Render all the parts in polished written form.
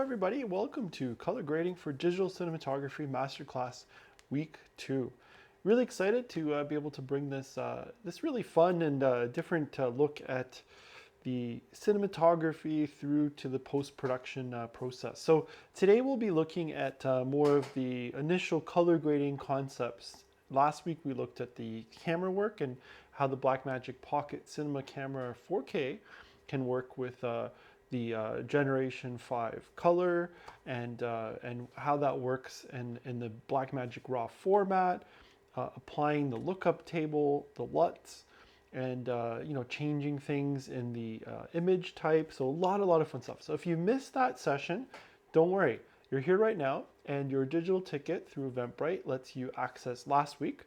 everybody, welcome to Color Grading for Digital Cinematography Masterclass Week 2. Really excited to be able to bring this really fun and different look at the cinematography through to the post-production process. So today we'll be looking at more of the initial color grading concepts. Last week we looked at the camera work and how the Blackmagic Pocket Cinema Camera 4K can work with the Generation 5 color and how that works in the Blackmagic RAW format, applying the lookup table, the LUTs, and changing things in the image type. So a lot of fun stuff. So if you missed that session, don't worry. You're here right now, and your digital ticket through Eventbrite lets you access last week.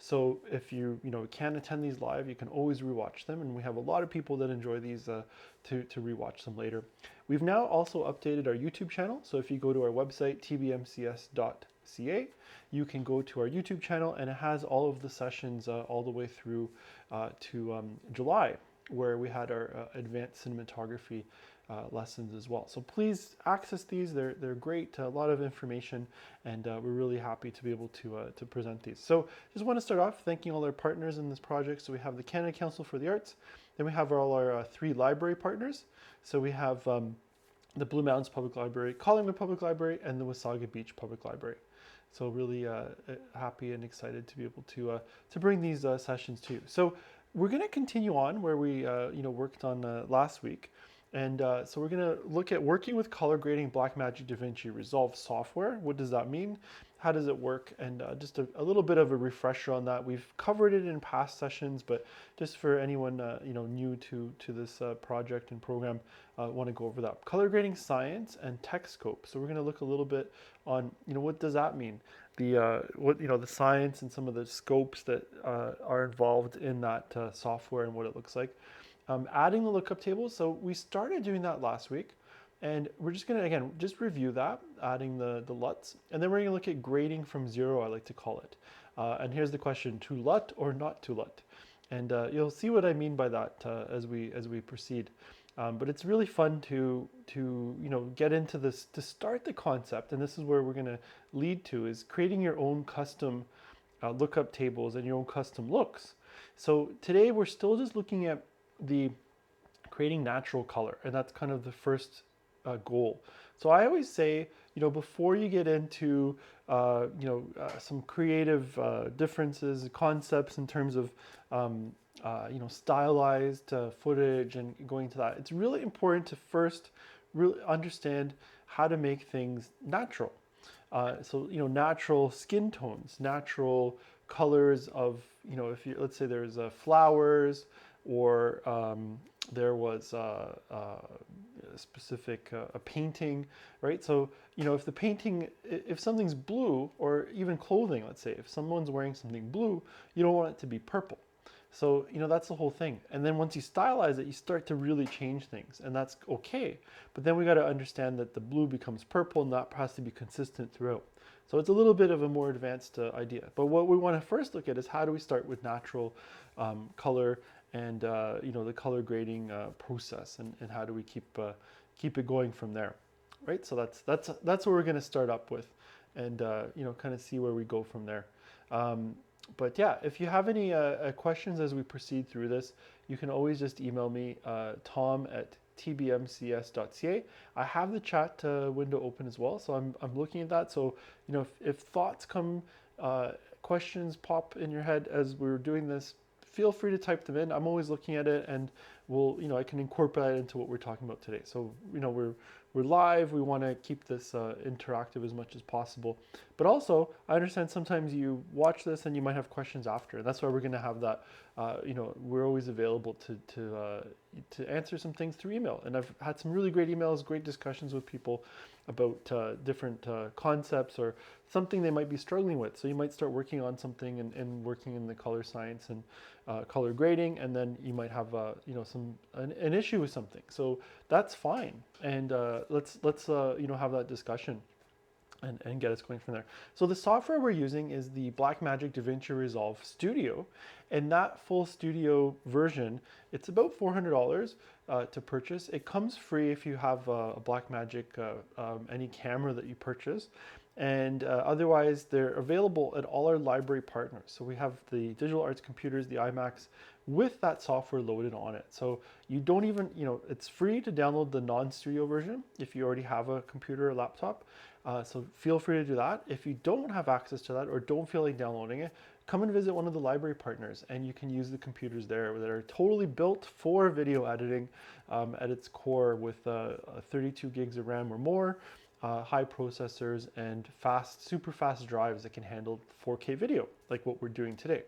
So if you can't attend these live, you can always rewatch them, and we have a lot of people that enjoy these to rewatch them later. We've now also updated our YouTube channel. So if you go to our website tbmcs.ca, you can go to our YouTube channel, and it has all of the sessions all the way through to July, where we had our advanced cinematography lessons as well. So please access these. They're great, a lot of information, and we're really happy to be able to present these. So just want to start off thanking all our partners in this project. So we have the Canada Council for the Arts, then we have all our 3 library partners. So we have the Blue Mountains Public Library, Collingwood Public Library, and the Wasaga Beach Public Library. So really happy and excited to be able to bring these sessions to you. So we're going to continue on where we worked on last week. And so we're going to look at working with color grading Blackmagic Davinci Resolve software. What does that mean? How does it work? And just a little bit of a refresher on that. We've covered it in past sessions, but just for anyone new to this project and program, want to go over that. Color grading science and tech scope. So we're going to look a little bit on what does that mean? The science and some of the scopes that are involved in that software and what it looks like. Adding the lookup table. So we started doing that last week, and we're just going to, again, just review that, adding the LUTs, and then we're going to look at grading from 0, I like to call it. And here's the question, to LUT or not to LUT? And you'll see what I mean by that as we proceed. But it's really fun to get into this, to start the concept, and this is where we're going to lead to, is creating your own custom lookup tables and your own custom looks. So today we're still just looking at the creating natural color, and that's kind of the first goal. So I always say, before you get into some creative differences, concepts in terms of stylized footage and going to that, it's really important to first really understand how to make things natural. So natural skin tones, natural colors of if you, let's say there's flowers, or there was a specific a painting, right? So if the painting, if something's blue, or even clothing, let's say if someone's wearing something blue, you don't want it to be purple. So that's the whole thing. And then once you stylize it, you start to really change things, and that's okay. But then we got to understand that the blue becomes purple, and that has to be consistent throughout. So it's a little bit of a more advanced idea. But what we want to first look at is how do we start with natural color and the color grading process, and how do we keep it going from there, right? So that's what we're going to start up with, and kind of see where we go from there. But yeah, if you have any questions as we proceed through this, you can always just email me, tom@tbmcs.ca. I have the chat window open as well, so I'm looking at that. So if thoughts come, questions pop in your head as we're doing this, feel free to type them in. I'm always looking at it, and I can incorporate it into what we're talking about today. So we're live. We want to keep this interactive as much as possible. But also, I understand sometimes you watch this and you might have questions after. That's why we're going to have that. We're always available to answer some things through email. And I've had some really great emails, great discussions with people about different concepts or something they might be struggling with. So you might start working on something and working in the color science and color grading, and then you might have an issue with something. So that's fine, and let's have that discussion. and get us going from there. So the software we're using is the Blackmagic Davinci Resolve Studio, and that full studio version, it's about $400 to purchase. It comes free if you have a Blackmagic, any camera that you purchase, and otherwise they're available at all our library partners. So we have the digital arts computers, the iMacs, with that software loaded on it. So you don't even, it's free to download the non-studio version if you already have a computer or laptop. So feel free to do that. If you don't have access to that or don't feel like downloading it, come and visit one of the library partners and you can use the computers there that are totally built for video editing at its core with 32 gigs of RAM or more, high processors and super fast drives that can handle 4K video like what we're doing today.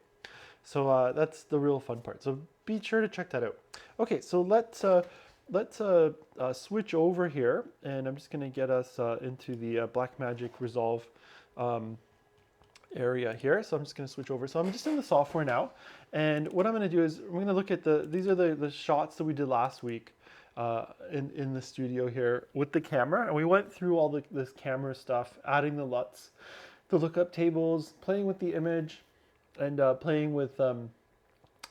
So that's the real fun part. So be sure to check that out. Okay, so let's switch over here, and I'm just going to get us into the Blackmagic Resolve area here. So I'm just going to switch over. So I'm just in the software now, and what I'm going to do is we're going to look at these are the shots that we did last week in the studio here with the camera, and we went through all this camera stuff, adding the LUTs, the lookup tables, playing with the image, and playing with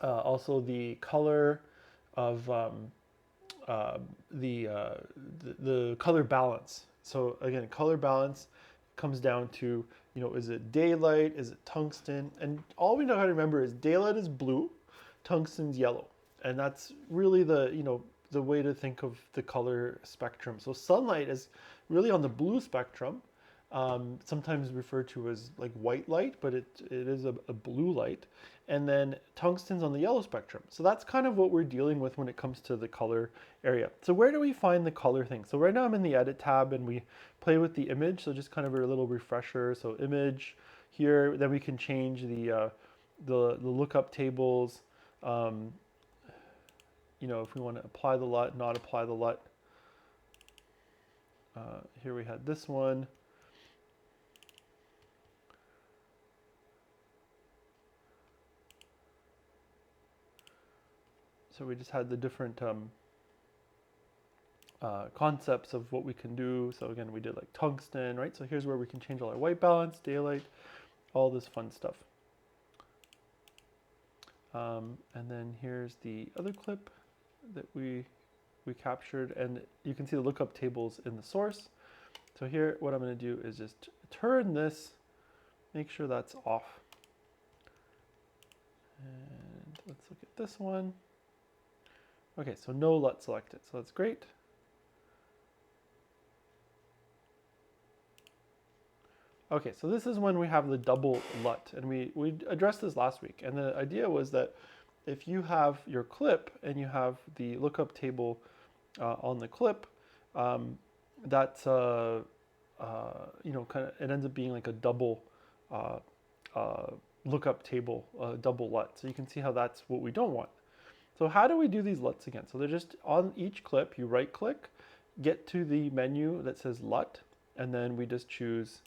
also the color of the color balance. So again, color balance comes down to, is it daylight, is it tungsten? And all we know how to remember is daylight is blue, tungsten's yellow. And that's really the way to think of the color spectrum. So sunlight is really on the blue spectrum, sometimes referred to as like white light, but it is a blue light. And then tungsten's on the yellow spectrum. So that's kind of what we're dealing with when it comes to the color area. So where do we find the color thing? So right now I'm in the edit tab and we play with the image. So just kind of a little refresher. So image here, then we can change the lookup tables. If we want to apply the LUT, not apply the LUT. Here we had this one. So we just had the different concepts of what we can do. So again, we did like tungsten, right? So here's where we can change all our white balance, daylight, all this fun stuff. And then here's the other clip that we captured, and you can see the lookup tables in the source. So here, what I'm going to do is just turn this, make sure that's off. And let's look at this one. Okay, so no LUT selected, so that's great. Okay, so this is when we have the double LUT, and we addressed this last week, and the idea was that if you have your clip and you have the lookup table on the clip, that's kind of, it ends up being like a double lookup table, double LUT. So you can see how that's what we don't want. So how do we do these LUTs again? So they're just on each clip, you right click, get to the menu that says LUT, and then we just choose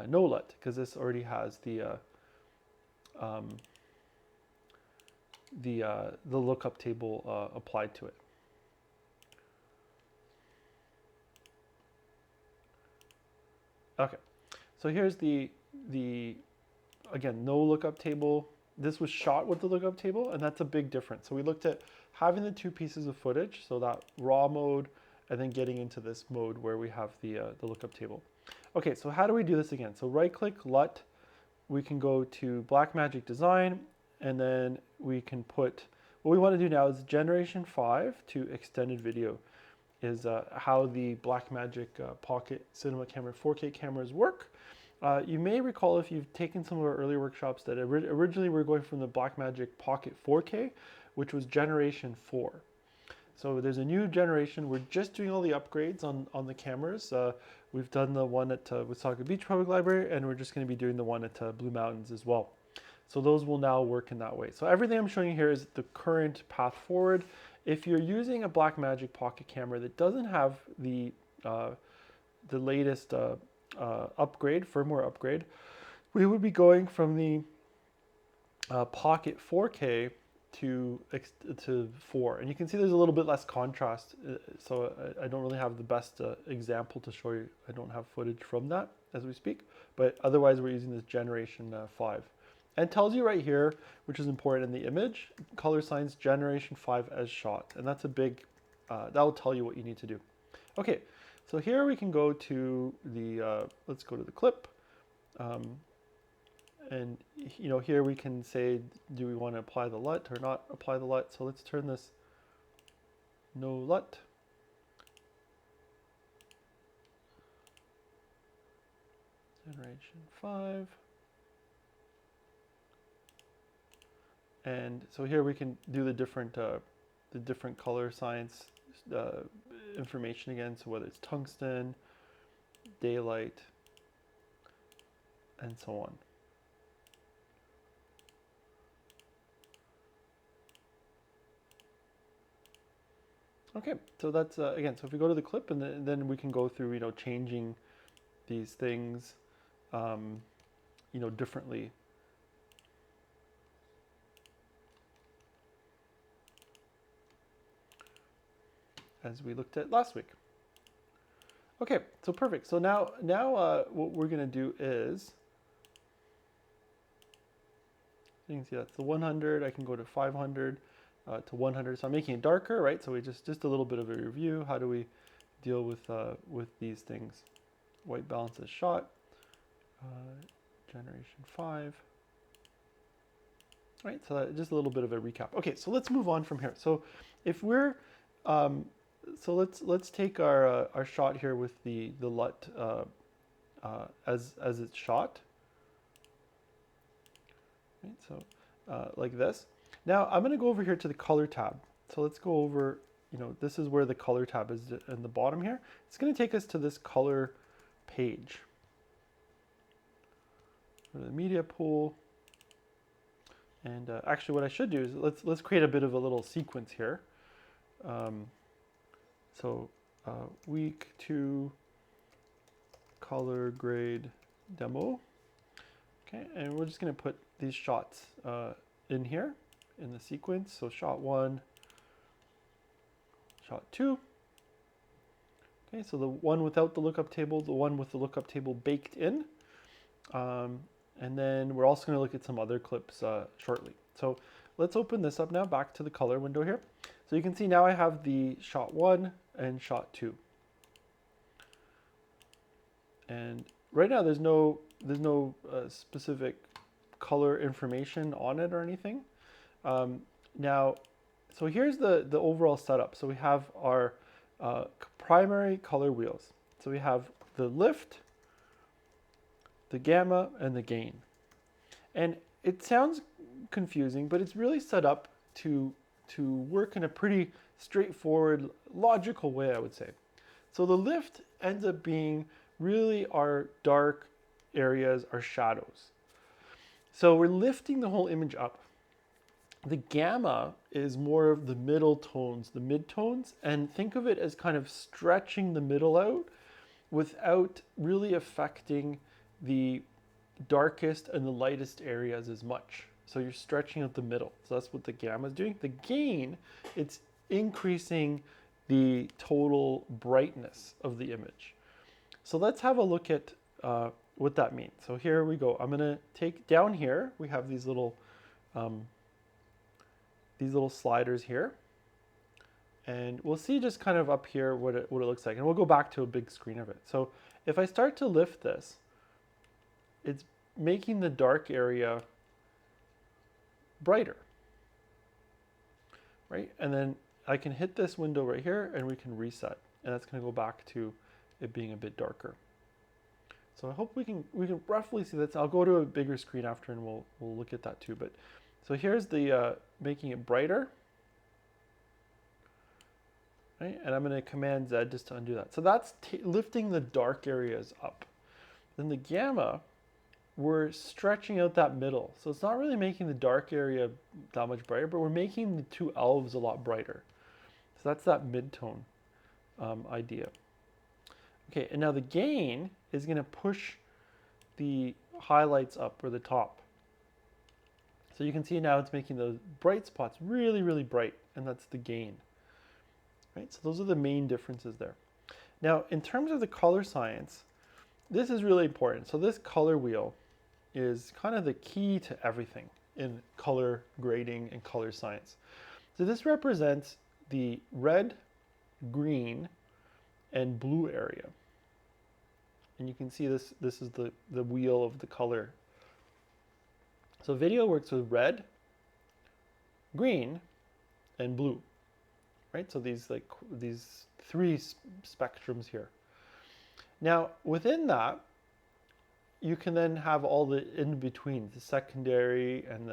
no LUT, because this already has the lookup table applied to it. Okay, so here's the again, no lookup table. This was shot with the lookup table, and that's a big difference. So we looked at having the two pieces of footage, so that raw mode, and then getting into this mode where we have the lookup table. Okay, so how do we do this again? So right-click LUT, we can go to Blackmagic Design, and then we can put, what we want to do now is Generation 5 to Extended Video is how the Blackmagic Pocket Cinema Camera 4K cameras work. You may recall, if you've taken some of our earlier workshops, that originally we were going from the Blackmagic Pocket 4K, which was Generation 4. So there's a new generation. We're just doing all the upgrades on the cameras. We've done the one at Woonsocket Beach Public Library, and we're just going to be doing the one at Blue Mountains as well. So those will now work in that way. So everything I'm showing you here is the current path forward. If you're using a Blackmagic Pocket camera that doesn't have the latest firmware upgrade, we would be going from the Pocket 4K to 4, and you can see there's a little bit less contrast. So I don't really have the best example to show you. I don't have footage from that as we speak, but otherwise we're using this generation 5. And it tells you right here, which is important in the image, color science generation 5 as shot. And that's a big, that will tell you what you need to do. Okay, so here we can go to the, let's go to the clip. And you know, here we can say, do we want to apply the LUT or not apply the LUT? So let's turn this no LUT. Generation 5. And so here we can do the different color science information again. So whether it's tungsten, daylight, and so on. Okay, so that's again. So if we go to the clip, and then we can go through, you know, changing these things, you know, differently. As we looked at last week. Okay, so perfect. So now what we're going to do is, you can see that's the 100. I can go to 500 to 100. So I'm making it darker, right? So we just a little bit of a review. How do we deal with these things? White balance is shot. Generation 5. Right. So just a little bit of a recap. Okay, so let's move on from here. So if we're so let's take our shot here with the LUT as it's shot. Right, so like this. Now I'm going to go over here to the color tab. So let's go over, you know, this is where the color tab is in the bottom here. It's going to take us to this color page. Go to the media pool. And actually what I should do is let's create a bit of a little sequence here. So week 2 color grade demo. Okay, and we're just going to put these shots in here in the sequence. So shot 1, shot 2. Okay, so the one without the lookup table, the one with the lookup table baked in. And then we're also going to look at some other clips shortly. So let's open this up now, back to the color window here. So you can see now I have the shot 1 and shot 2. And right now there's no specific color information on it or anything. Now, so here's the overall setup. So we have our primary color wheels. So we have the lift, the gamma, and the gain. And it sounds confusing, but it's really set up to work in a pretty straightforward, logical way, I would say. So the lift ends up being really our dark areas, our shadows. So we're lifting the whole image up. The gamma is more of the middle tones, the mid-tones, and think of it as kind of stretching the middle out without really affecting the darkest and the lightest areas as much. So you're stretching out the middle. So that's what the gamma is doing. The gain, it's increasing the total brightness of the image. So let's have a look at what that means. So here we go. I'm going to take down here. We have these little sliders here. And we'll see just kind of up here what it looks like. And we'll go back to a big screen of it. So if I start to lift this, it's making the dark area brighter, right? And then I can hit this window right here and we can reset. And that's going to go back to it being a bit darker. So I hope we can roughly see that. I'll go to a bigger screen after and we'll look at that too. But so here's the making it brighter. Right? And I'm going to Command Z just to undo that. So that's lifting the dark areas up. Then the gamma, we're stretching out that middle. So it's not really making the dark area that much brighter, but we're making the two elves a lot brighter. So that's that mid-tone idea. Okay, and now the gain is going to push the highlights up or the top. So you can see now it's making those bright spots really, really bright, and that's the gain. Right? So those are the main differences there. Now, in terms of the color science, this is really important. So this color wheel is kind of the key to everything in color grading and color science. So this represents the red, green, and blue area. And you can see this is the wheel of the color. So video works with red, green, and blue, right? So these three spectrums here. Now within that, you can then have all the in-between, the secondary and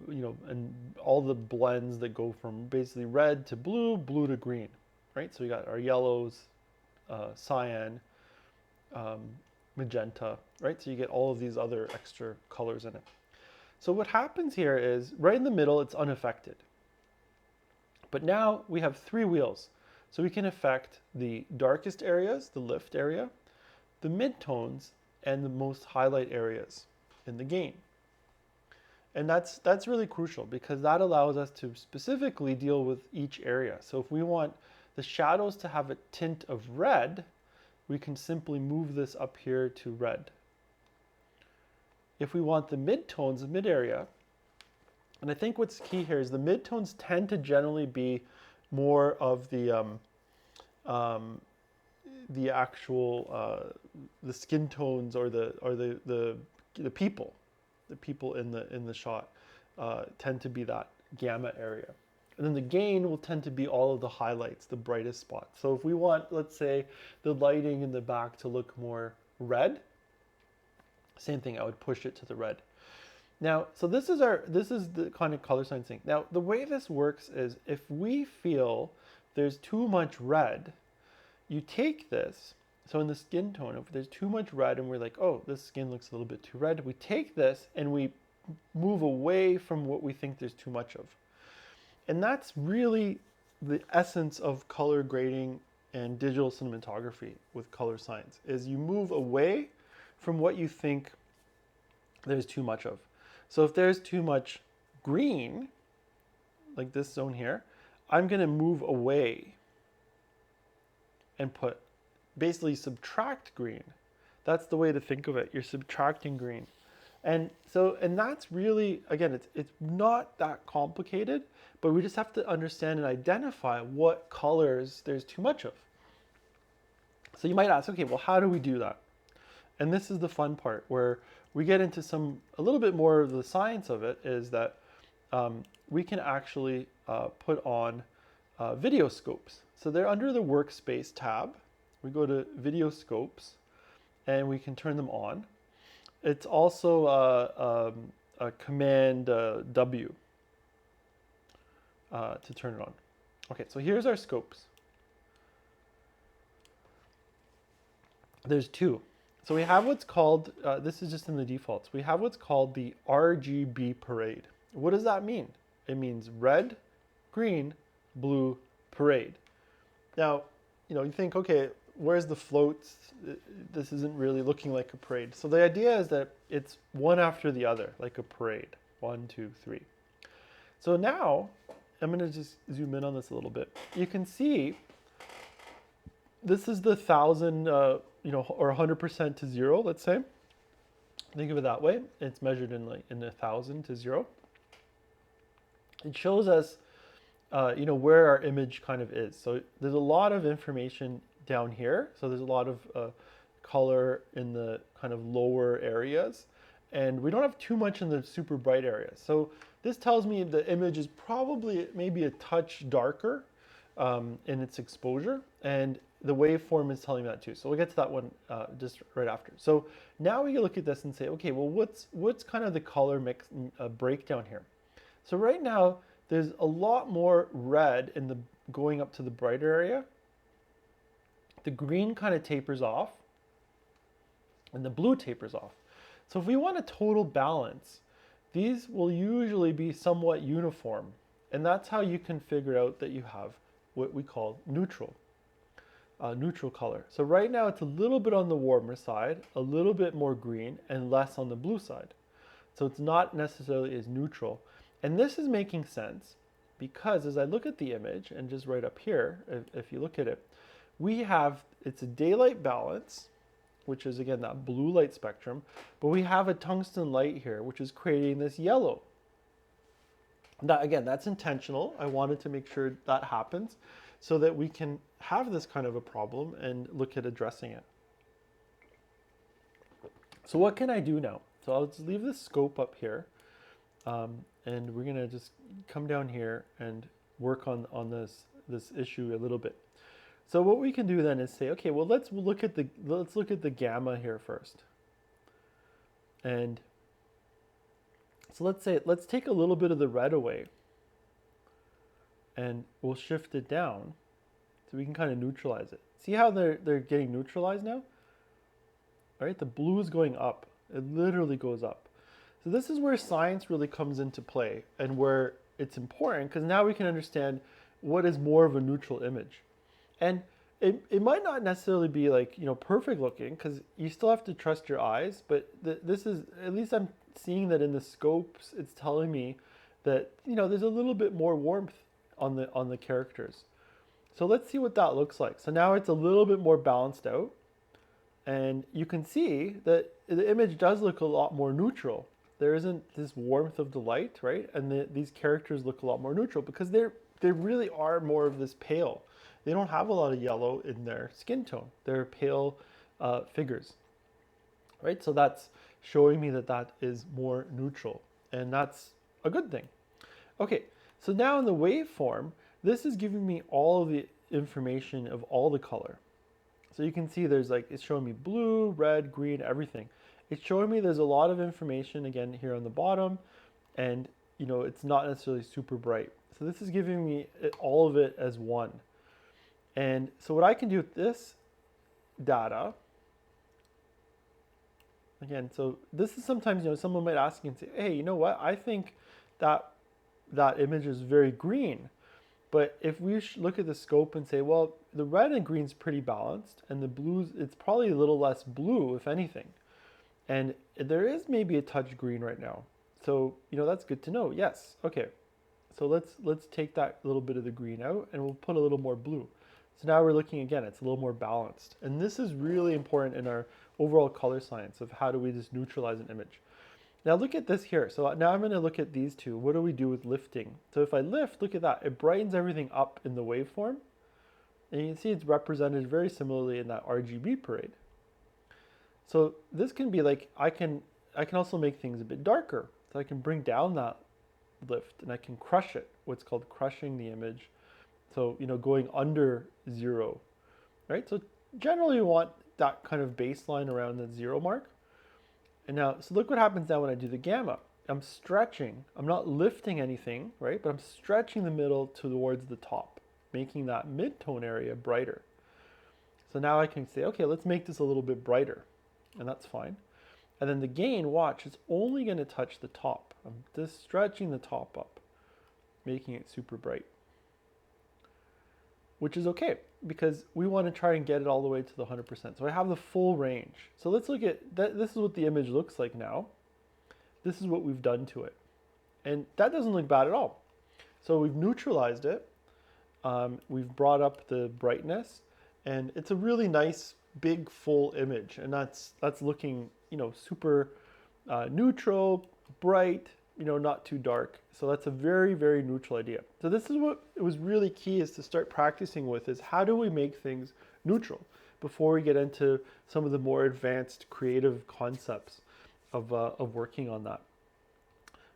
and all the blends that go from basically red to blue, blue to green, right? So we got our yellows, cyan, magenta, right? So you get all of these other extra colors in it. So what happens here is right in the middle, it's unaffected. But now we have three wheels. So we can affect the darkest areas, the lift area, the midtones, and the most highlight areas in the gain. And that's really crucial because that allows us to specifically deal with each area. So if we want the shadows to have a tint of red, we can simply move this up here to red. If we want the midtones, the mid area, and I think what's key here is the midtones tend to generally be more of the actual the skin tones or the people. The people in the shot tend to be that gamma area. And then the gain will tend to be all of the highlights, the brightest spots. So if we want, let's say, the lighting in the back to look more red, same thing, I would push it to the red. Now, so this is the kind of color science thing. Now, the way this works is if we feel there's too much red, you take this, so in the skin tone, if there's too much red and we're like, oh, this skin looks a little bit too red, we take this and we move away from what we think there's too much of. And that's really the essence of color grading and digital cinematography with color science, is you move away from what you think there's too much of. So if there's too much green, like this zone here, I'm gonna move away and basically subtract green. That's the way to think of it. You're subtracting green. And that's really, again, it's not that complicated, but we just have to understand and identify what colors there's too much of. So you might ask, okay, well, how do we do that? And this is the fun part where we get into a little bit more of the science of it, is that we can actually put on video scopes. So they're under the workspace tab. We go to video scopes and we can turn them on. It's also a command W to turn it on. Okay, so here's our scopes. There's two. So we have what's called, this is just in the defaults, we have what's called the Rgb Parade. What does that mean? It means red, green, blue, parade. Now, you think, okay, where's the floats? This isn't really looking like a parade. So the idea is that it's one after the other, like a parade. 1, 2, 3. So now, I'm gonna just zoom in on this a little bit. You can see, this is the 1,000, or 100% to 0, let's say. Think of it that way. It's measured in 1,000 to 0. It shows us, where our image kind of is. So there's a lot of information down here. So there's a lot of color in the kind of lower areas, and we don't have too much in the super bright areas. So this tells me the image is probably maybe a touch darker in its exposure, and the waveform is telling me that too. So we'll get to that one just right after. So now we can look at this and say, okay, well, what's kind of the color mix breakdown here? So right now, there's a lot more red in the going up to the brighter area. The green kind of tapers off, and the blue tapers off. So if we want a total balance, these will usually be somewhat uniform. And that's how you can figure out that you have what we call neutral color. So right now it's a little bit on the warmer side, a little bit more green, and less on the blue side. So it's not necessarily as neutral. And this is making sense because as I look at the image, and just right up here, if you look at it, we have, it's a daylight balance, which is again that blue light spectrum, but we have a tungsten light here, which is creating this yellow. That, again, that's intentional. I wanted to make sure that happens so that we can have this kind of a problem and look at addressing it. So what can I do now? So I'll just leave this scope up here, and we're gonna just come down here and work on this issue a little bit. So what we can do then is say, okay, well let's look at the gamma here first. And so let's take a little bit of the red away, and we'll shift it down so we can kind of neutralize it. See how they're getting neutralized now? All right, the blue is going up. It literally goes up. So this is where science really comes into play and where it's important, because now we can understand what is more of a neutral image. And it might not necessarily be like, perfect looking, because you still have to trust your eyes, but this is, at least I'm seeing that in the scopes, it's telling me that, there's a little bit more warmth on the characters. So let's see what that looks like. So now it's a little bit more balanced out, and you can see that the image does look a lot more neutral. There isn't this warmth of the light, right? And these characters look a lot more neutral because they really are more of this pale. They don't have a lot of yellow in their skin tone. They're pale figures, right? So that's showing me that that is more neutral, and that's a good thing. Okay, so now in the waveform, this is giving me all of the information of all the color. So you can see there's it's showing me blue, red, green, everything. It's showing me there's a lot of information again here on the bottom, and it's not necessarily super bright. So this is giving me all of it as one. And so what I can do with this data, again, so this is sometimes, someone might ask you and say, hey, you know what? I think that image is very green. But if we look at the scope and say, well, the red and green's pretty balanced, and the blues, it's probably a little less blue, if anything. And there is maybe a touch green right now. So, that's good to know. Yes, okay. So let's take that little bit of the green out, and we'll put a little more blue. So now we're looking again, it's a little more balanced. And this is really important in our overall color science of how do we just neutralize an image. Now look at this here. So now I'm going to look at these two. What do we do with lifting? So if I lift, look at that. It brightens everything up in the waveform. And you can see it's represented very similarly in that Rgb Parade. So this can be I can also make things a bit darker. So I can bring down that lift and I can crush it, what's called crushing the image. So, going under 0, right? So generally we want that kind of baseline around the 0 mark. And now, so look what happens now when I do the gamma. I'm stretching. I'm not lifting anything, right? But I'm stretching the middle towards the top, making that mid-tone area brighter. So now I can say, okay, let's make this a little bit brighter. And that's fine. And then the gain, watch, it's only going to touch the top. I'm just stretching the top up, making it super bright. Which is okay, because we want to try and get it all the way to the 100%. So I have the full range. So let's look at that. This is what the image looks like now. This is what we've done to it. And that doesn't look bad at all. So we've neutralized it. We've brought up the brightness, and it's a really nice, big, full image. And that's looking, super neutral, bright, not too dark. So that's a very, very neutral idea. So this is what it was really key is to start practicing with is how do we make things neutral before we get into some of the more advanced creative concepts of working on that.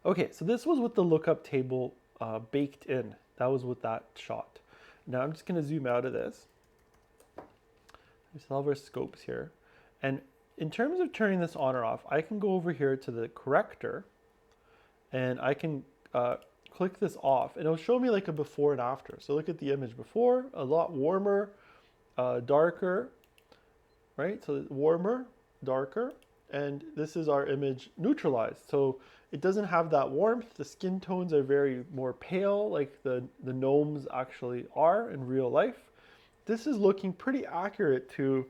Okay, so this was with the lookup table baked in. That was with that shot. Now I'm just gonna zoom out of this. We still have our scopes here. And in terms of turning this on or off, I can go over here to the corrector and I can click this off and it'll show me like a before and after. So look at the image before, a lot warmer, darker, right? So warmer, darker, and this is our image neutralized. So it doesn't have that warmth. The skin tones are very more pale, like the gnomes actually are in real life. This is looking pretty accurate to,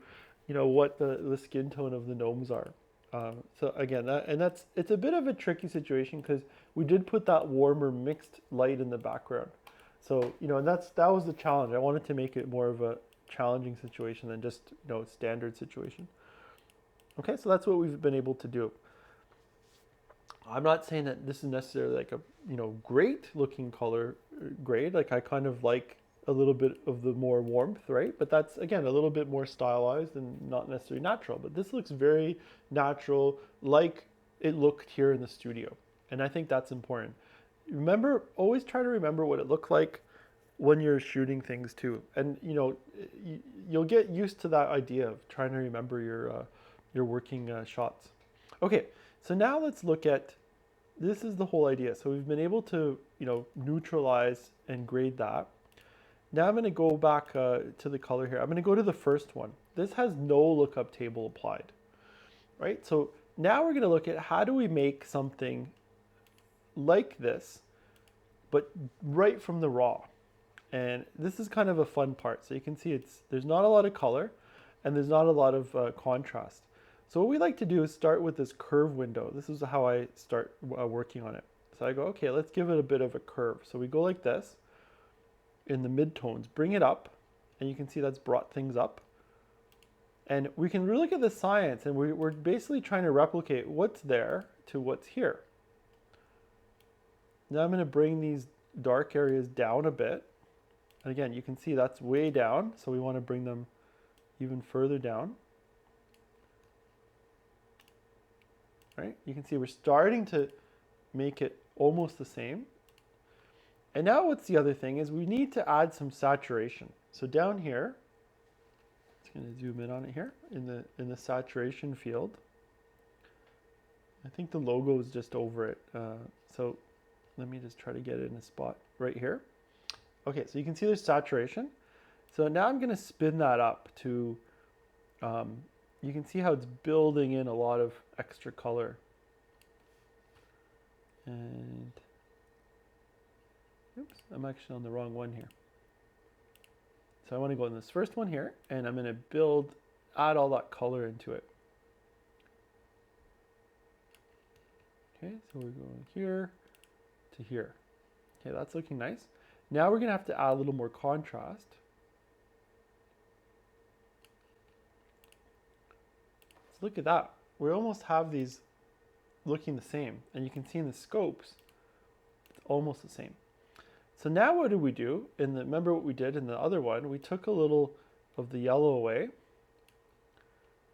what the skin tone of the gnomes are. So again, it's a bit of a tricky situation because we did put that warmer mixed light in the background. So, you know, and that was the challenge. I wanted to make it more of a challenging situation than just, you know, standard situation. Okay, so that's what we've been able to do. I'm not saying that this is necessarily like a, you know, great looking color grade. Like I kind of like a little bit of the more warmth, right? But that's again a little bit more stylized and not necessarily natural. But this looks very natural, like it looked here in the studio. And I think that's important. Remember, always try to remember what it looked like when you're shooting things too. And you know, you'll get used to that idea of trying to remember your working shots. Okay, so now let's look at, this is the whole idea. So we've been able to, you know, neutralize and grade that. Now I'm going to go back to the color here. I'm going to go to the first one. This has no lookup table applied, right? So now we're going to look at how do we make something like this, but right from the raw. And this is kind of a fun part. So you can see there's not a lot of color and there's not a lot of contrast. So what we like to do is start with this curve window. This is how I start working on it. So I go, okay, let's give it a bit of a curve. So we go like this in the midtones, bring it up, and you can see that's brought things up. And we can look at the science, and we're basically trying to replicate what's there to what's here. Now I'm going to bring these dark areas down a bit. And again, you can see that's way down, so we want to bring them even further down. Right? You can see we're starting to make it almost the same. And now what's the other thing is we need to add some saturation. So down here, I'm going to zoom in on it here in the saturation field. I think the logo is just over it. So let me just try to get it in a spot right here. Okay, so you can see there's saturation. So now I'm going to spin that up to, you can see how it's building in a lot of extra color. And, oops, I'm actually on the wrong one here. So I want to go in this first one here, and I'm going to add all that color into it. Okay, so we're going here to here. Okay, that's looking nice. Now we're going to have to add a little more contrast. So look at that. We almost have these looking the same. And you can see in the scopes, it's almost the same. So now what do we do? Remember what we did in the other one? We took a little of the yellow away.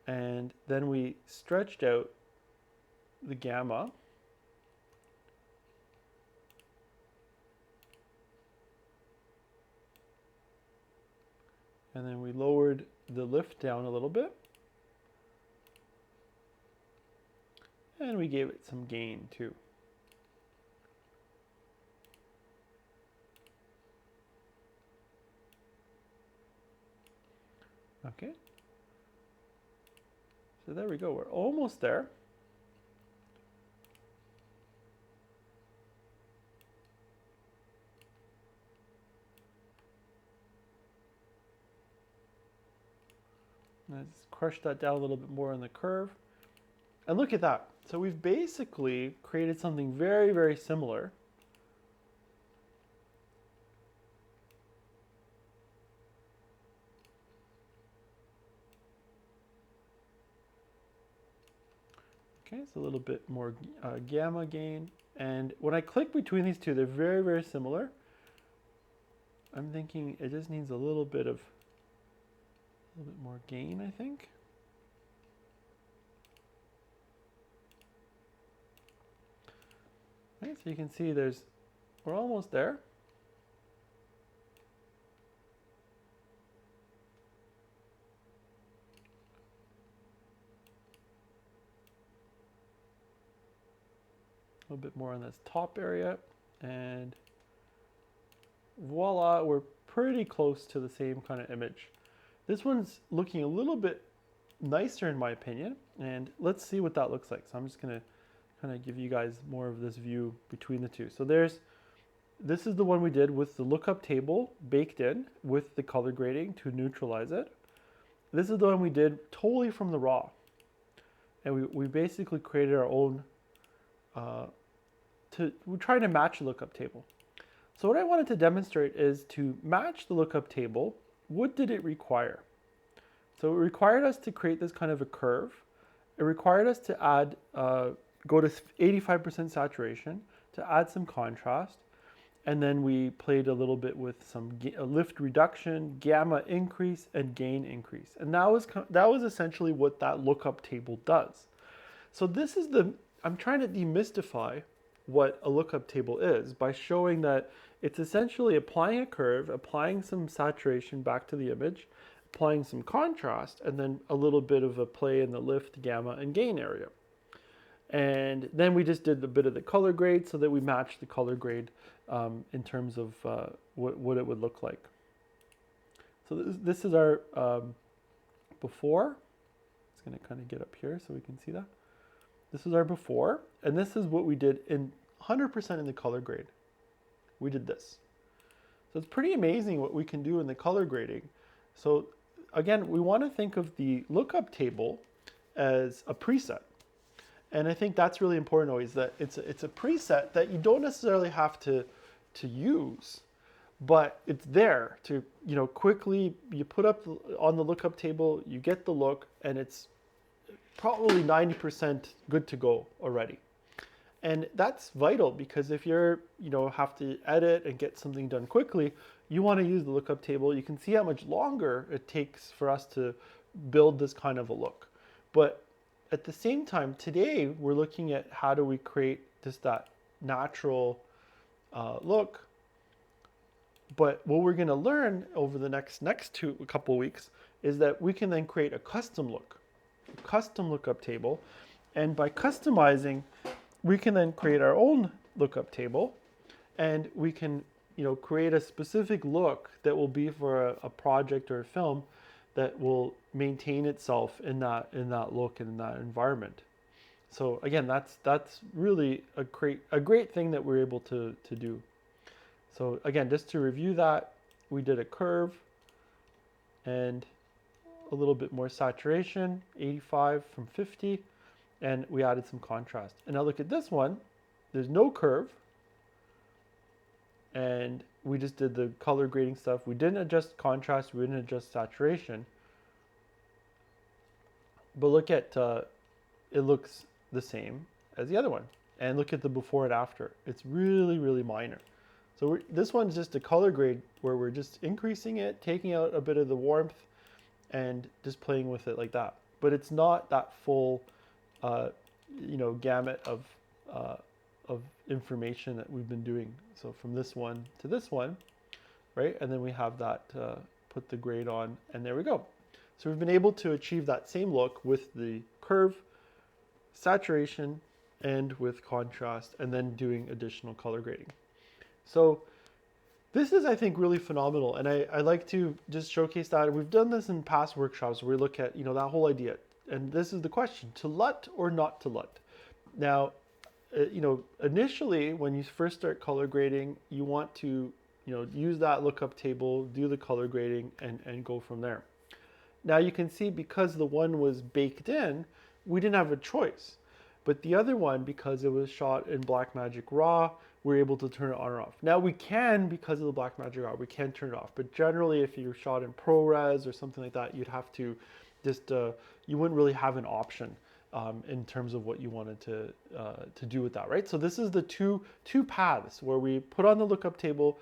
And then we stretched out the gamma. And then we lowered the lift down a little bit. And we gave it some gain too. Okay. So there we go. We're almost there. Let's crush that down a little bit more on the curve. And look at that. So we've basically created something very, very similar. Okay, so a little bit more gamma gain. And when I click between these two, they're very, very similar. I'm thinking it just needs a little bit more gain, I think. Okay, so you can see we're almost there. A little bit more on this top area, and voila, we're pretty close to the same kind of image. This one's looking a little bit nicer in my opinion, and let's see what that looks like. So I'm just going to kind of give you guys more of this view between the two. So this is the one we did with the lookup table baked in with the color grading to neutralize it. This is the one we did totally from the raw. and we basically created our own, we're trying to match a lookup table. So what I wanted to demonstrate is to match the lookup table, what did it require? So it required us to create this kind of a curve. It required us to add, go to 85% saturation, to add some contrast, and then we played a little bit with some lift reduction, gamma increase, and gain increase. And that was essentially what that lookup table does. So this is I'm trying to demystify what a lookup table is by showing that it's essentially applying a curve, applying some saturation back to the image, applying some contrast, and then a little bit of a play in the lift, gamma, and gain area. And then we just did a bit of the color grade so that we matched the color grade in terms of what it would look like. So this is our before. It's going to kind of get up here so we can see that. This is our before, and this is what we did in 100% in the color grade. We did this. So it's pretty amazing what we can do in the color grading. So again, we want to think of the lookup table as a preset. And I think that's really important always, that it's a preset that you don't necessarily have to use, but it's there to, quickly, you put up on the lookup table, you get the look, and it's probably 90% good to go already. And that's vital because if you're, have to edit and get something done quickly, you want to use the lookup table. You can see how much longer it takes for us to build this kind of a look. But at the same time, today we're looking at how do we create just that natural look. But what we're going to learn over the next couple of weeks is that we can then create a custom look, a custom lookup table. And by customizing, we can then create our own lookup table, and we can create a specific look that will be for a project or a film that will maintain itself in that look and in that environment. So again, that's really a great thing that we're able to do. So again, just to review that, we did a curve and a little bit more saturation, 85 from 50, and we added some contrast. And now look at this one, there's no curve, and we just did the color grading stuff. We didn't adjust contrast, we didn't adjust saturation. But look at, it looks the same as the other one. And look at the before and after. It's really, really minor. So this one's just a color grade where we're just increasing it, taking out a bit of the warmth, and just playing with it like that. But it's not that full, gamut of information that we've been doing. So from this one to this one, right? And then we have that, put the grade on, and there we go. So we've been able to achieve that same look with the curve, saturation, and with contrast, and then doing additional color grading. So this is, I think, really phenomenal. And I like to just showcase that. We've done this in past workshops where we look at, that whole idea. And this is the question, to LUT or not to LUT? Now, initially, when you first start color grading, you want to, use that lookup table, do the color grading, and go from there. Now you can see because the one was baked in, we didn't have a choice. But the other one, because it was shot in Blackmagic RAW, we're able to turn it on or off. Now we can, because of the Blackmagic RAW, we can turn it off. But generally, if you're shot in ProRes or something like that, you'd have to just, you wouldn't really have an option in terms of what you wanted to do with that, right? So this is the two paths where we put on the lookup table,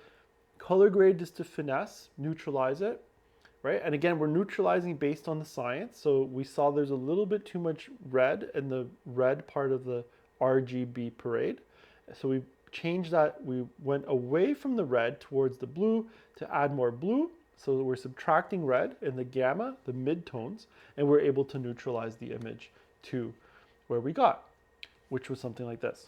color grade just to finesse, neutralize it, right? And again, we're neutralizing based on the science. So we saw there's a little bit too much red in the red part of the Rgb Parade. So we changed that. We went away from the red towards the blue to add more blue. So we're subtracting red in the gamma, the midtones, and we're able to neutralize the image to where we got, which was something like this.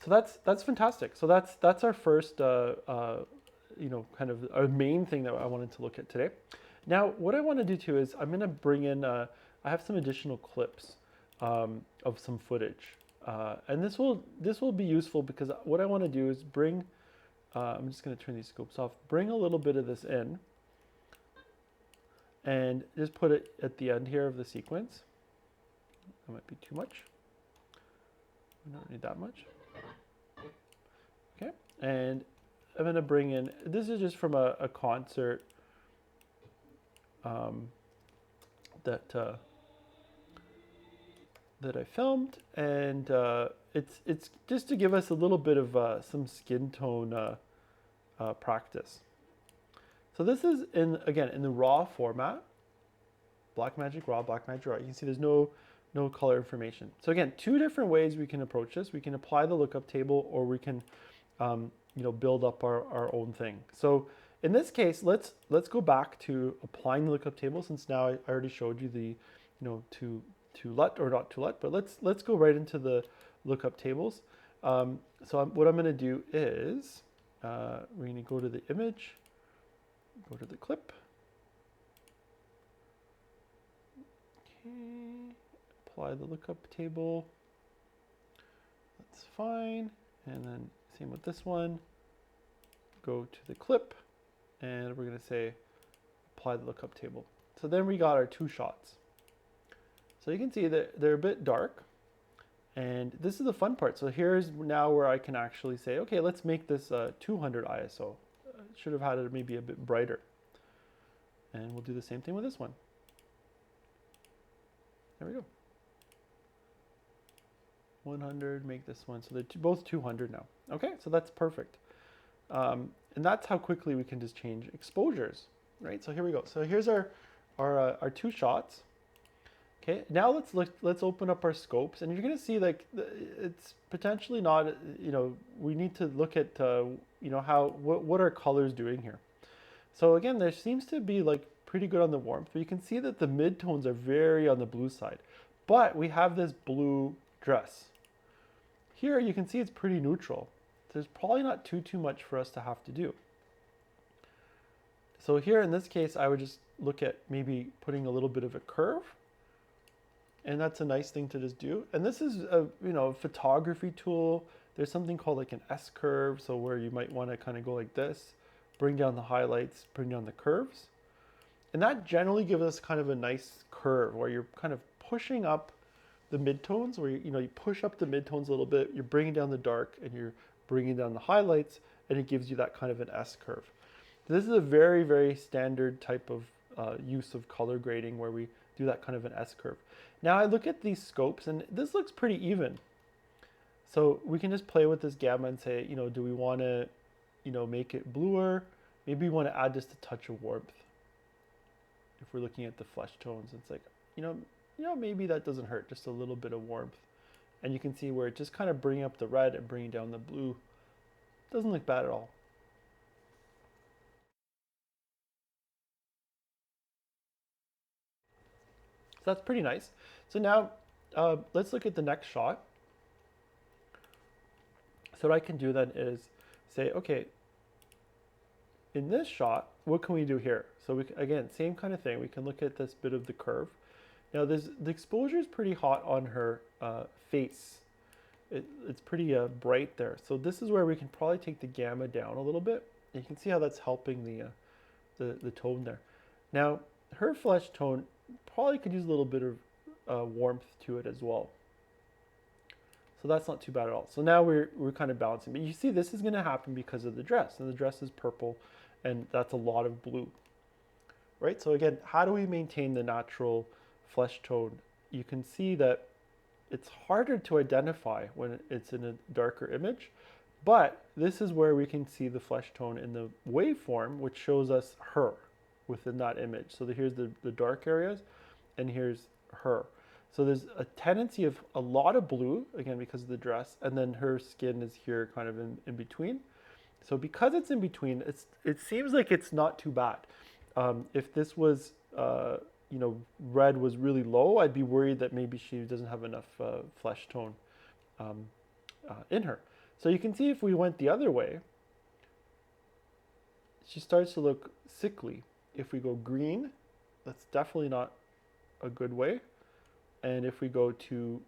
So that's fantastic. So that's our first, kind of our main thing that I wanted to look at today. Now, what I want to do too is I'm going to bring in, I have some additional clips of some footage. And this will be useful because what I want to do is bring, I'm just going to turn these scopes off, bring a little bit of this in and just put it at the end here of the sequence. That might be too much. We don't need that much. Okay, and I'm going to bring in, this is just from a concert that I filmed, and it's just to give us a little bit of some skin tone practice. So this is again in the raw format, Blackmagic Raw, Blackmagic Raw. You can see there's no color information. So again, two different ways we can approach this. We can apply the lookup table, or we can build up our own thing. So in this case, let's go back to applying the lookup table, since now I already showed you the to LUT or not to LUT, but let's go right into the lookup tables. So what I'm going to do is we're going to go to the image, go to the clip. Okay, apply the lookup table. That's fine. And then same with this one. Go to the clip, and we're going to say apply the lookup table. So then we got our two shots. So you can see that they're a bit dark, and this is the fun part. So here's now where I can actually say, okay, let's make this 200 ISO. Should have had it maybe a bit brighter. And we'll do the same thing with this one. There we go. 100, make this one. So they're both 200 now. Okay, so that's perfect. And that's how quickly we can just change exposures, right? So here we go. So here's our two shots. Okay, now let's open up our scopes, and you're going to see like it's potentially not, we need to look at what are colors doing here. So again, there seems to be like pretty good on the warmth, but you can see that the midtones are very on the blue side. But we have this blue dress. Here you can see it's pretty neutral. There's probably not too much for us to have to do. So here in this case, I would just look at maybe putting a little bit of a curve. And that's a nice thing to just do. And this is a photography tool. There's something called like an S curve, so where you might want to kind of go like this, bring down the highlights, bring down the curves. And that generally gives us kind of a nice curve where you're kind of pushing up the midtones, where you push up the midtones a little bit, you're bringing down the dark, and you're bringing down the highlights, and it gives you that kind of an S curve. This is a very, very standard type of use of color grading, where we do that kind of an S curve. Now I look at these scopes, and this looks pretty even. So we can just play with this gamma and say, do we want to, make it bluer? Maybe we want to add just a touch of warmth. If we're looking at the flesh tones, it's like, maybe that doesn't hurt, just a little bit of warmth. And you can see where it just kind of bringing up the red and bringing down the blue. Doesn't look bad at all. So that's pretty nice. So now let's look at the next shot. So what I can do then is say, okay, in this shot, what can we do here? So again, same kind of thing. We can look at this bit of the curve. Now the exposure is pretty hot on her face. It's pretty bright there. So this is where we can probably take the gamma down a little bit. And you can see how that's helping the tone there. Now her flesh tone probably could use a little bit of warmth to it as well. So that's not too bad at all. So now we're kind of balancing. But you see this is going to happen because of the dress. And the dress is purple, and that's a lot of blue. Right? So again, how do we maintain the natural flesh tone? You can see that it's harder to identify when it's in a darker image, but this is where we can see the flesh tone in the waveform, which shows us her within that image. So here's the dark areas, and here's her. So there's a tendency of a lot of blue, again, because of the dress, and then her skin is here kind of in between. So because it's in between, it seems like it's not too bad. If this was, red was really low, I'd be worried that maybe she doesn't have enough flesh tone in her. So you can see if we went the other way, she starts to look sickly. If we go green, that's definitely not a good way. And if we go to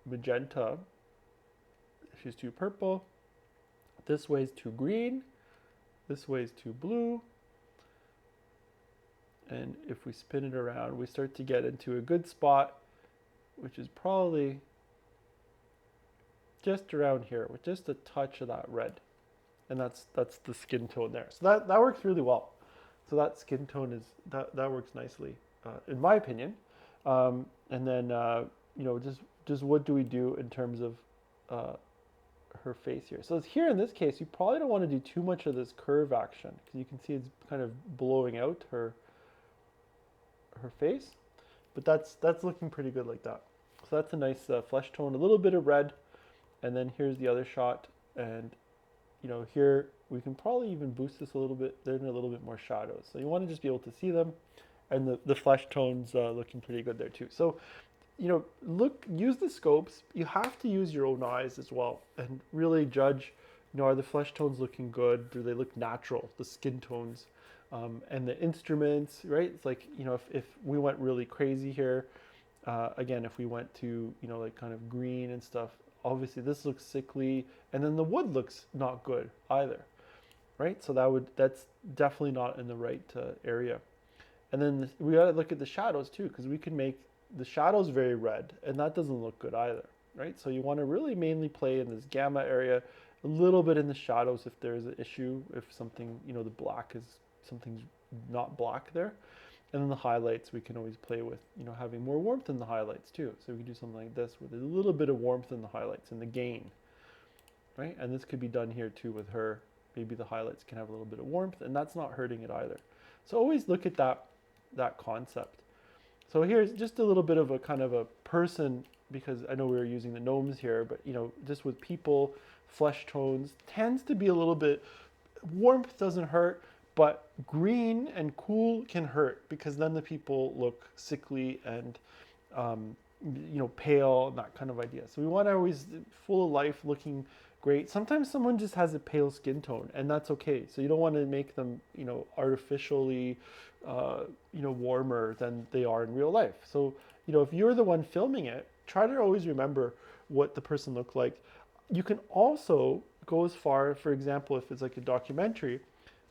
magenta, she's too purple. This way is too green. This way is too blue. And if we spin it around, we start to get into a good spot which is probably just around here with just a touch of that red. And that's the skin tone there. So that works really well. So that skin tone is, that works nicely, in my opinion. And then, you know, just what do we do in terms of her face here? So it's here in this case, you probably don't want to do too much of this curve action because you can see it's kind of blowing out her face. But that's looking pretty good like that. So that's a nice flesh tone, a little bit of red. And then here's the other shot. And you know, here we can probably even boost this a little bit. They're in a little bit more shadows. So you want to just be able to see them. And the flesh tones looking pretty good there too. So, you know, use the scopes. You have to use your own eyes as well and really judge, you know, are the flesh tones looking good? Do they look natural? The skin tones and the instruments, right? It's like, you know, if we went really crazy here, again, if we went to, you know, like kind of green and stuff, obviously this looks sickly, and then the wood looks not good either, right? So that's definitely not in the right area. And then we got to look at the shadows too, because we can make the shadows very red, and that doesn't look good either, right? So you want to really mainly play in this gamma area, a little bit in the shadows if there's an issue, if something, you know, the black is, something's not black there. And then the highlights, we can always play with, you know, having more warmth in the highlights too. So we can do something like this with a little bit of warmth in the highlights and the gain, right? And this could be done here too with her. Maybe the highlights can have a little bit of warmth, and that's not hurting it either. So always look at that concept. So here's just a little bit of a kind of a person, because I know we were using the gnomes here, but you know, just with people, flesh tones tends to be a little bit, warmth doesn't hurt, but green and cool can hurt because then the people look sickly and you know, pale, that kind of idea. So we want to always full of life, looking great. Sometimes someone just has a pale skin tone, and that's okay. So you don't want to make them, you know, artificially, you know, warmer than they are in real life. So, you know, if you're the one filming it, try to always remember what the person looked like. You can also go as far, for example, if it's like a documentary,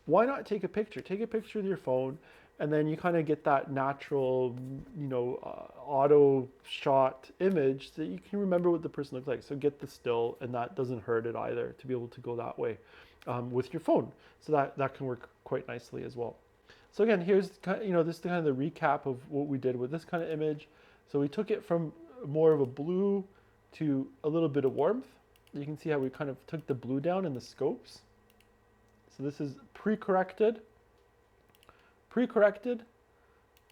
why not take a picture? Take a picture with your phone, and then you kind of get that natural, you know, auto shot image that you can remember what the person looked like. So get the still, and that doesn't hurt it either to be able to go that way with your phone. So that can work quite nicely as well. So again, here's kind of, you know, this is kind of the recap of what we did with this kind of image. So we took it from more of a blue to a little bit of warmth. You can see how we kind of took the blue down in the scopes. So this is pre-corrected,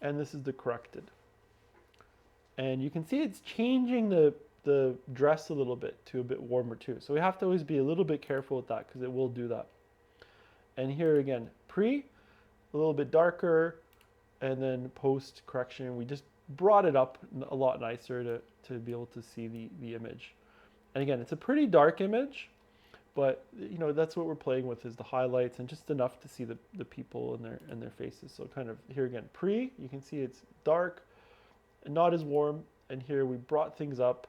and this is the corrected. And you can see it's changing the dress a little bit to a bit warmer too. So we have to always be a little bit careful with that because it will do that. And here again, pre, a little bit darker, and then post correction, we just brought it up a lot nicer to be able to see the image. And again, it's a pretty dark image, but you know, that's what we're playing with, is the highlights and just enough to see the people and their faces. So kind of here again, pre, you can see it's dark and not as warm. And here we brought things up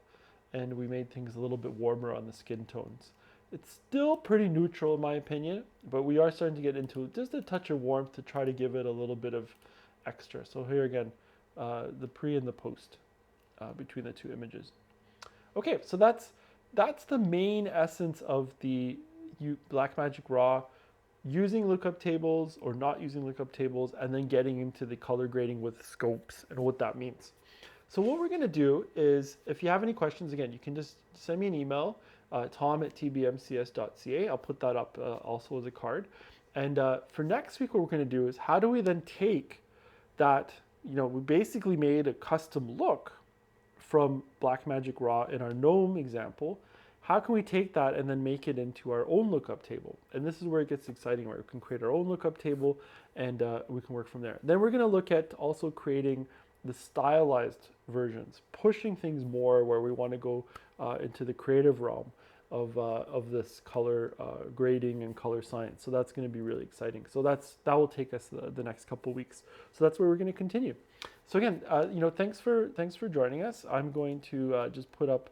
and we made things a little bit warmer on the skin tones. It's still pretty neutral in my opinion, but we are starting to get into just a touch of warmth to try to give it a little bit of extra. So here again, the pre and the post between the two images. Okay, so that's the main essence of the Blackmagic Raw, using lookup tables or not using lookup tables, and then getting into the color grading with scopes and what that means. So what we're going to do is, if you have any questions, again, you can just send me an email, tom@tbmcs.ca. I'll put that up also as a card. And for next week, what we're going to do is, how do we then take that, you know, we basically made a custom look from Blackmagic Raw in our gnome example. How can we take that and then make it into our own lookup table? And this is where it gets exciting, where we can create our own lookup table and we can work from there. Then we're going to look at also creating the stylized versions, pushing things more where we want to go into the creative realm of this color grading and color science. So that's going to be really exciting. So that will take us the next couple weeks. So that's where we're going to continue. So again, you know, thanks for joining us. I'm going to just put up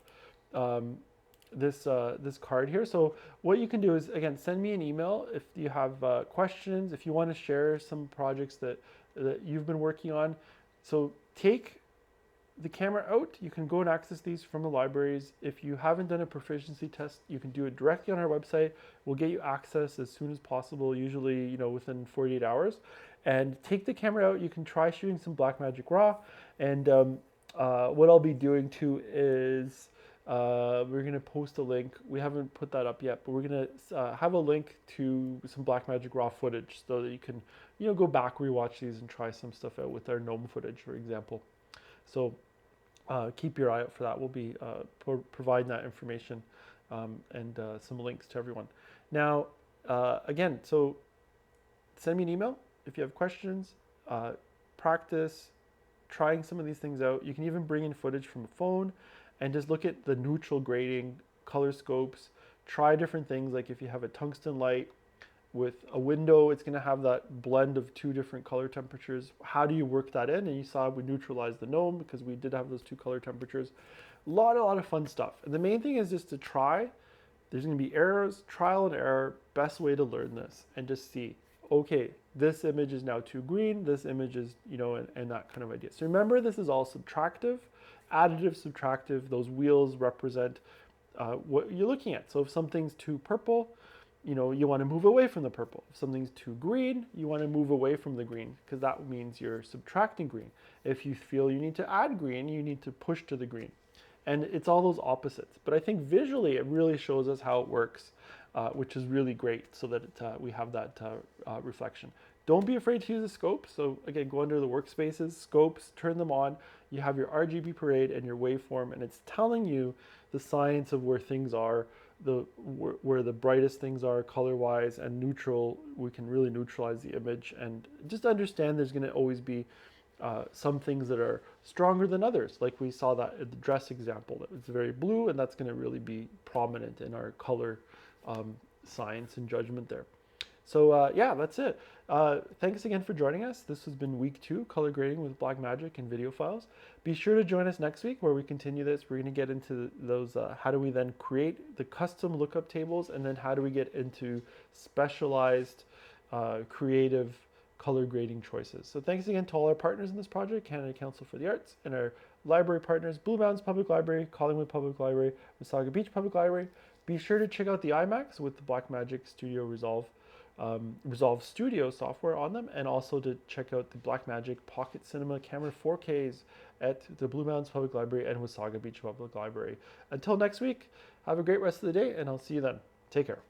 this card here. So what you can do is, again, send me an email if you have questions, if you want to share some projects that you've been working on. So take the camera out, you can go and access these from the libraries. If you haven't done a proficiency test, you can do it directly on our website. We'll get you access as soon as possible, usually, you know, within 48 hours. And take the camera out. You can try shooting some Blackmagic RAW. And what I'll be doing too is we're going to post a link. We haven't put that up yet, but we're going to have a link to some Blackmagic RAW footage so that you can, you know, go back, rewatch these, and try some stuff out with our GNOME footage, for example. So keep your eye out for that. We'll be providing that information and some links to everyone. Now, again, so send me an email if you have questions, practice, trying some of these things out. You can even bring in footage from a phone and just look at the neutral grading, color scopes, try different things. Like if you have a tungsten light with a window, it's going to have that blend of two different color temperatures. How do you work that in? And you saw we neutralized the GNOME because we did have those two color temperatures. A lot of fun stuff. And the main thing is just to try. There's going to be errors, trial and error, best way to learn this, and just see, okay, this image is now too green, this image is, you know, and that kind of idea. So remember, this is all subtractive, additive, subtractive. Those wheels represent what you're looking at. So if something's too purple, you know, you want to move away from the purple. If something's too green, you want to move away from the green because that means you're subtracting green. If you feel you need to add green, you need to push to the green. And it's all those opposites. But I think visually it really shows us how it works, which is really great so that we have that reflection. Don't be afraid to use the scopes. So again, go under the workspaces, scopes, turn them on. You have your Rgb Parade and your waveform, and it's telling you the science of where things are, where the brightest things are color-wise, and neutral. We can really neutralize the image, and just understand there's going to always be some things that are stronger than others. Like we saw that in the dress example, that it's very blue, and that's going to really be prominent in our color science and judgment there. So yeah, that's it. Thanks again for joining us. This has been week 2, color grading with Blackmagic and video files. Be sure to join us next week where we continue this. We're going to get into those, how do we then create the custom lookup tables, and then how do we get into specialized, creative color grading choices. So thanks again to all our partners in this project, Canada Council for the Arts, and our library partners, Blue Mountains Public Library, Collingwood Public Library, Wasaga Beach Public Library. Be sure to check out the iMacs with the Blackmagic Studio Resolve Studio software on them, and also to check out the Blackmagic Pocket Cinema Camera 4Ks at the Blue Mountains Public Library and Wasaga Beach Public Library. Until next week, have a great rest of the day, and I'll see you then. Take care.